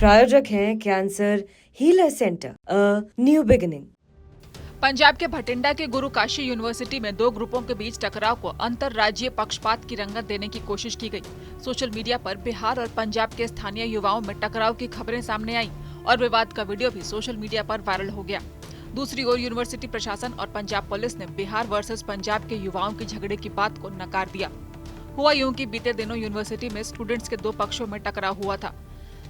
प्रायोजक हैं cancer healer centre, a new beginning. Punjab के भटिंडा के गुरु काशी यूनिवर्सिटी में दो ग्रुपों के बीच टकराव को अंतर्राज्यीय पक्षपात की रंगत देने की कोशिश की गई। सोशल मीडिया पर बिहार और पंजाब के स्थानीय युवाओं में टकराव की खबरें सामने आई और विवाद का वीडियो भी सोशल मीडिया पर वायरल हो गया। दूसरी ओर यूनिवर्सिटी प्रशासन और पंजाब पुलिस ने बिहार वर्सेस पंजाब के युवाओं के झगड़े की बात को नकार दिया। हुआ यूं कि बीते दिनों यूनिवर्सिटी में स्टूडेंट्स के दो पक्षों में टकराव हुआ था।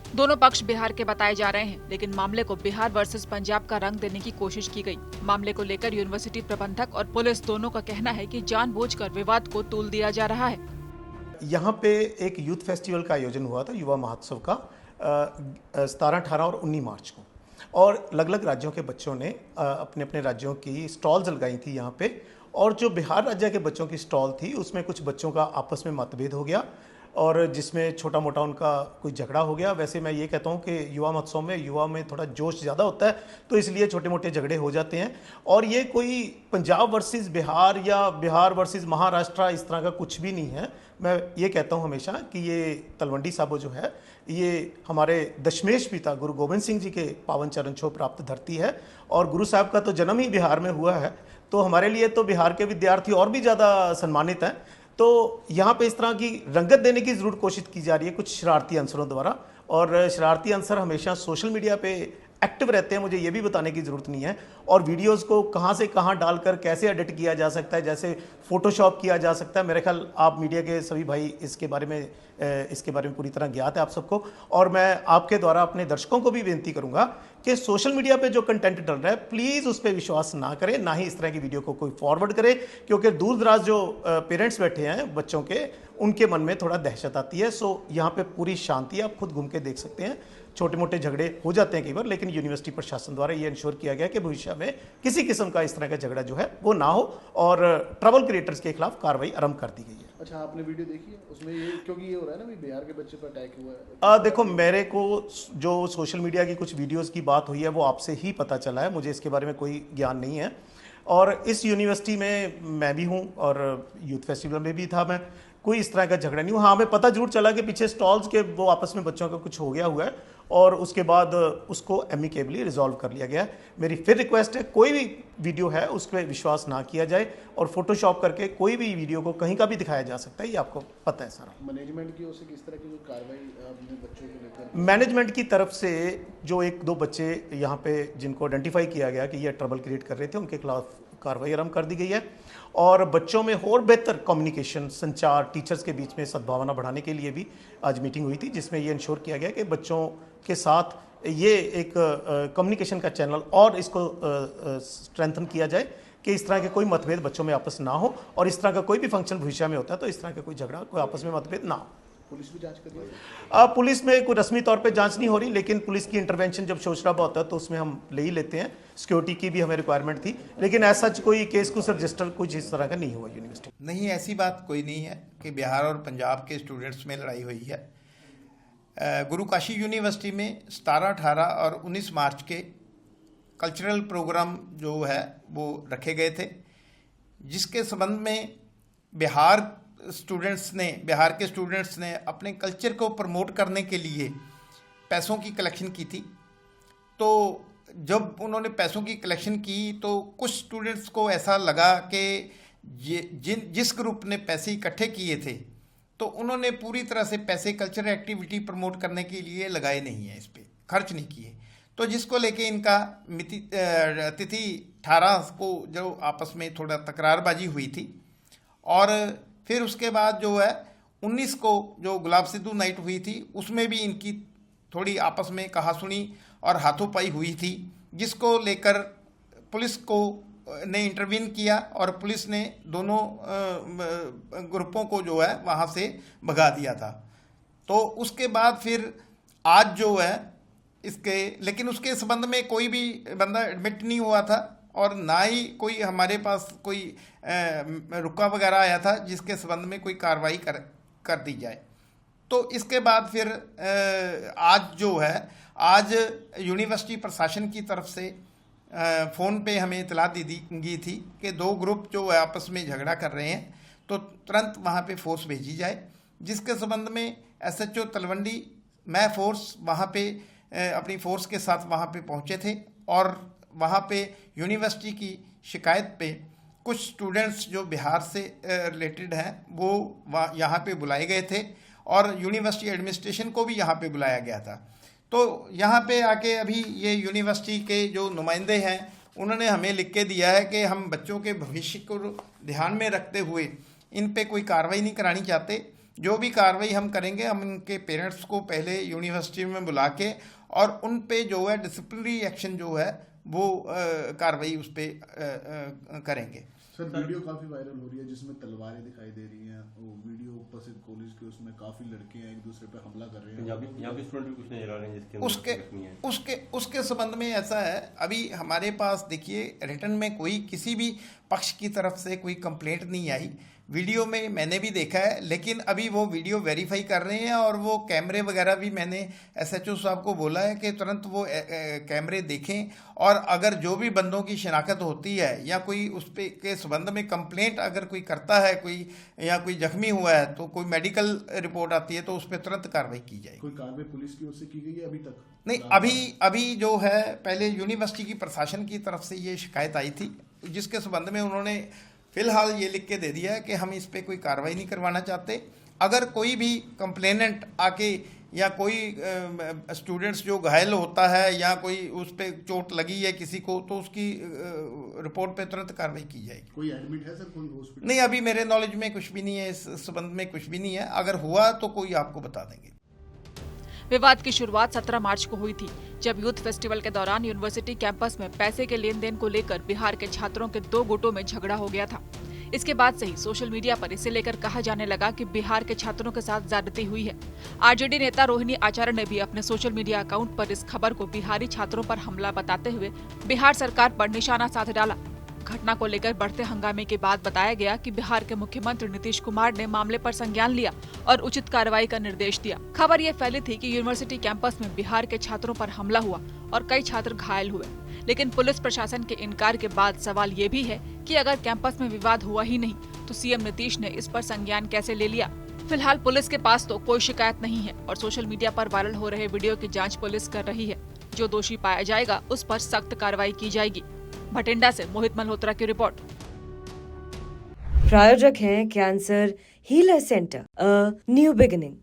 दोनों पक्ष बिहार के बताए जा रहे हैं, लेकिन मामले को बिहार वर्सेस पंजाब का रंग देने की कोशिश की गई। मामले को लेकर यूनिवर्सिटी प्रबंधक और पुलिस दोनों का कहना है कि जानबूझकर विवाद को तूल दिया जा रहा है। यहाँ पे एक यूथ फेस्टिवल का आयोजन हुआ था, युवा महोत्सव का 17, 18 और 19 मार्च को, और अलग अलग राज्यों के बच्चों ने अपने अपने राज्यों की स्टॉल्स लगाई थी यहाँ पे। और जो बिहार राज्य के बच्चों की स्टॉल थी उसमें कुछ बच्चों का आपस में मतभेद हो गया और जिसमें छोटा मोटा उनका कोई झगड़ा हो गया। वैसे मैं ये कहता हूँ कि युवा महोत्सव में युवा में थोड़ा जोश ज़्यादा होता है, तो इसलिए छोटे मोटे झगड़े हो जाते हैं। और ये कोई पंजाब वर्सेस बिहार या बिहार वर्सेस महाराष्ट्र इस तरह का कुछ भी नहीं है। मैं ये कहता हूँ हमेशा कि ये तलवंडी साबो जो है ये हमारे दशमेश पिता गुरु गोविंद सिंह जी के पावन चरण छोह प्राप्त धरती है और गुरु साहब का तो जन्म ही बिहार में हुआ है, तो हमारे लिए तो बिहार के विद्यार्थी और भी ज़्यादा सम्मानित हैं। तो यहाँ पे इस तरह की रंगत देने की ज़रूर कोशिश की जा रही है कुछ शरारती अंसरों द्वारा, और शरारती अंसर हमेशा सोशल मीडिया पे एक्टिव रहते हैं, मुझे ये भी बताने की ज़रूरत नहीं है। और वीडियोस को कहाँ से कहाँ डालकर कैसे एडिट किया जा सकता है, जैसे फोटोशॉप किया जा सकता है, मेरे ख्याल आप मीडिया के सभी भाई इसके बारे में पूरी तरह ज्ञात है आप सबको। और मैं आपके द्वारा अपने दर्शकों को भी विनती करूंगा कि सोशल मीडिया पे जो कंटेंट डल रहा है प्लीज़ उस पर विश्वास ना करें, ना ही इस तरह की वीडियो को कोई फॉरवर्ड करे, क्योंकि दूर दराज जो पेरेंट्स बैठे हैं बच्चों के, उनके मन में थोड़ा दहशत आती है। सो यहाँ पे पूरी शांति, आप खुद घूम के देख सकते हैं। छोटे मोटे झगड़े हो जाते हैं कई बार, लेकिन यूनिवर्सिटी प्रशासन द्वारा ये इंश्योर किया गया कि भविष्य में किसी किस्म का इस तरह का झगड़ा जो है वो ना हो और ट्रबल क्रिएटर्स के खिलाफ कार्रवाई आरंभ कर दी गई है। अच्छा, आपने वीडियो देखी है? उसमें ये क्योंकि ये हो रहा है ना भी बिहार के बच्चे पर अटैक हुआ है। देखो, मेरे को जो सोशल मीडिया की कुछ वीडियोस की बात हुई है वो आपसे ही पता चला है, मुझे इसके बारे में कोई ज्ञान नहीं है। और इस यूनिवर्सिटी में मैं भी हूँ और यूथ फेस्टिवल में भी था मैं, कोई इस तरह का झगड़ा नहीं हुआ। हाँ, हमें पता जरूर चला कि पीछे स्टॉल्स के वो आपस में बच्चों का कुछ हो गया हुआ है और उसके बाद उसको एमिकेबली रिजॉल्व कर लिया गया है। मेरी फिर रिक्वेस्ट है, कोई भी वीडियो है उस पर विश्वास ना किया जाए और फोटोशॉप करके कोई भी वीडियो को कहीं का भी दिखाया जा सकता है, ये आपको पता है सारा। मैनेजमेंट की ओर से किस तरह की कार्रवाई आपने बच्चों को लेकर? मैनेजमेंट की तरफ से जो एक दो बच्चे यहाँ पे जिनको आइडेंटिफाई किया गया कि ये ट्रबल क्रिएट कर रहे थे, उनके खिलाफ कार्रवाई आरंभ कर दी गई है। और बच्चों में और बेहतर कम्युनिकेशन, संचार, टीचर्स के बीच में सद्भावना बढ़ाने के लिए भी आज मीटिंग हुई थी, जिसमें ये इंश्योर किया गया कि बच्चों के साथ ये एक कम्युनिकेशन का चैनल और इसको स्ट्रेंथन किया जाए कि इस तरह के कोई मतभेद बच्चों में आपस ना हो, और इस तरह का कोई भी फंक्शन भविष्य में होता है तो इस तरह का कोई झगड़ा, कोई आपस में मतभेद ना हो। पुलिस भी जांच कर रही है? पुलिस में कोई रस्मी तौर पे जांच नहीं हो रही, लेकिन पुलिस की इंटरवेंशन जब शोर शराबा होता है तो उसमें हम ले ही लेते हैं। सिक्योरिटी की भी हमें रिक्वायरमेंट थी, लेकिन ऐसा कोई केस कुछ रजिस्टर कुछ इस तरह का नहीं हुआ यूनिवर्सिटी। नहीं, ऐसी बात कोई नहीं है कि बिहार और पंजाब के स्टूडेंट्स में लड़ाई हुई है। गुरु काशी यूनिवर्सिटी में 17, 18 और 19 मार्च के कल्चरल प्रोग्राम जो है वो रखे गए थे, जिसके संबंध में बिहार के स्टूडेंट्स ने अपने कल्चर को प्रमोट करने के लिए पैसों की कलेक्शन की थी। तो जब उन्होंने पैसों की कलेक्शन की तो कुछ स्टूडेंट्स को ऐसा लगा कि जिस ग्रुप ने पैसे इकट्ठे किए थे तो उन्होंने पूरी तरह से पैसे कल्चरल एक्टिविटी प्रमोट करने के लिए लगाए नहीं है, इस पर खर्च नहीं किए। तो जिसको लेके इनका तिथि 18 को जो आपस में थोड़ा तकरारबाजी हुई थी, और फिर उसके बाद जो है 19 को जो गुलाब सिद्धू नाइट हुई थी उसमें भी इनकी थोड़ी आपस में कहासुनी और हाथोंपाई हुई थी, जिसको लेकर पुलिस को ने इंटरवीन किया और पुलिस ने दोनों ग्रुपों को जो है वहाँ से भगा दिया था। तो उसके बाद फिर आज जो है लेकिन उसके संबंध में कोई भी बंदा एडमिट नहीं हुआ था और ना ही कोई हमारे पास कोई रुका वगैरह आया था जिसके संबंध में कोई कार्रवाई कर दी जाए। तो इसके बाद फिर आज यूनिवर्सिटी प्रशासन की तरफ से फ़ोन पे हमें इतला दी गई थी कि दो ग्रुप जो है आपस में झगड़ा कर रहे हैं, तो तुरंत वहाँ पे फोर्स भेजी जाए, जिसके संबंध में SHO तलवंडी मैं फोर्स वहाँ पे अपनी फोर्स के साथ वहाँ पे पहुँचे थे और वहाँ पे यूनिवर्सिटी की शिकायत पे कुछ स्टूडेंट्स जो बिहार से रिलेटेड हैं वो यहाँ पे बुलाए गए थे और यूनिवर्सिटी एडमिनिस्ट्रेशन को भी यहाँ पे बुलाया गया था। तो यहाँ पे आके अभी ये यूनिवर्सिटी के जो नुमाइंदे हैं उन्होंने हमें लिख के दिया है कि हम बच्चों के भविष्य को ध्यान में रखते हुए इन पे कोई कार्रवाई नहीं करानी चाहते। जो भी कार्रवाई हम करेंगे हम उनके पेरेंट्स को पहले यूनिवर्सिटी में बुला के और उन पे जो है डिसिप्लिनरी एक्शन जो है वो कार्रवाई उस पर करेंगे। सर वीडियो काफी वायरल हो रही है जिसमें तलवारें दिखाई दे रही हैं, वो वीडियो ऊपर से कॉलेज के उसमें काफी लड़के हैं एक दूसरे पे हमला कर रहे हैं, पंजाबी स्टूडेंट भी कुछ नजर आ रहे हैं जिसके उसके संबंध में ऐसा है, अभी हमारे पास देखिए रिटर्न में कोई किसी भी पक्ष की तरफ से कोई कंप्लेंट नहीं आई। वीडियो में मैंने भी देखा है लेकिन अभी वो वीडियो वेरीफाई कर रहे हैं और वो कैमरे वगैरह भी मैंने एसएचओ साहब को बोला है कि तुरंत वो कैमरे देखें और अगर जो भी बंदों की शिनाख्त होती है या कोई उस पे के संबंध में कंप्लेंट अगर कोई करता है कोई या कोई जख्मी हुआ है तो कोई मेडिकल रिपोर्ट आती है तो उस पर तुरंत कार्रवाई की जाएगी। कोई कार्रवाई पुलिस की ओर से की गई है अभी तक? नहीं, अभी जो है पहले यूनिवर्सिटी की प्रशासन की तरफ से ये शिकायत आई थी जिसके संबंध में उन्होंने फिलहाल ये लिख के दे दिया है कि हम इस पे कोई कार्रवाई नहीं करवाना चाहते। अगर कोई भी कंप्लेनेंट आके या कोई स्टूडेंट्स जो घायल होता है या कोई उस पे चोट लगी है किसी को तो उसकी रिपोर्ट पे तुरंत कार्रवाई की जाएगी। कोई एडमिट है सर कोई हॉस्पिटल? नहीं, अभी मेरे नॉलेज में कुछ भी नहीं है, इस संबंध में कुछ भी नहीं है। अगर हुआ तो कोई आपको बता देंगे। विवाद की शुरुआत 17 मार्च को हुई थी जब यूथ फेस्टिवल के दौरान यूनिवर्सिटी कैंपस में पैसे के लेन देन को लेकर बिहार के छात्रों के 2 गुटों में झगड़ा हो गया था। इसके बाद से ही सोशल मीडिया पर इसे लेकर कहा जाने लगा कि बिहार के छात्रों के साथ ज्यादती हुई है। आरजेडी नेता रोहिणी आचार्य ने भी अपने सोशल मीडिया अकाउंट पर इस खबर को बिहारी छात्रों पर हमला बताते हुए बिहार सरकार पर निशाना साध डाला। घटना को लेकर बढ़ते हंगामे के बाद बताया गया कि बिहार के मुख्यमंत्री नीतीश कुमार ने मामले पर संज्ञान लिया और उचित कार्रवाई का निर्देश दिया। खबर ये फैली थी कि यूनिवर्सिटी कैंपस में बिहार के छात्रों पर हमला हुआ और कई छात्र घायल हुए, लेकिन पुलिस प्रशासन के इनकार के बाद सवाल ये भी है कि अगर कैंपस में विवाद हुआ ही नहीं तो सीएम नीतीश ने इस पर संज्ञान कैसे ले लिया। फिलहाल पुलिस के पास तो कोई शिकायत नहीं है और सोशल मीडिया पर वायरल हो रहे वीडियो की जाँच पुलिस कर रही है। जो दोषी पाया जाएगा उस पर सख्त कार्रवाई की जाएगी। भटिंडा से मोहित मल्होत्रा की रिपोर्ट। प्रायोजक हैं cancer healer centre, a new beginning.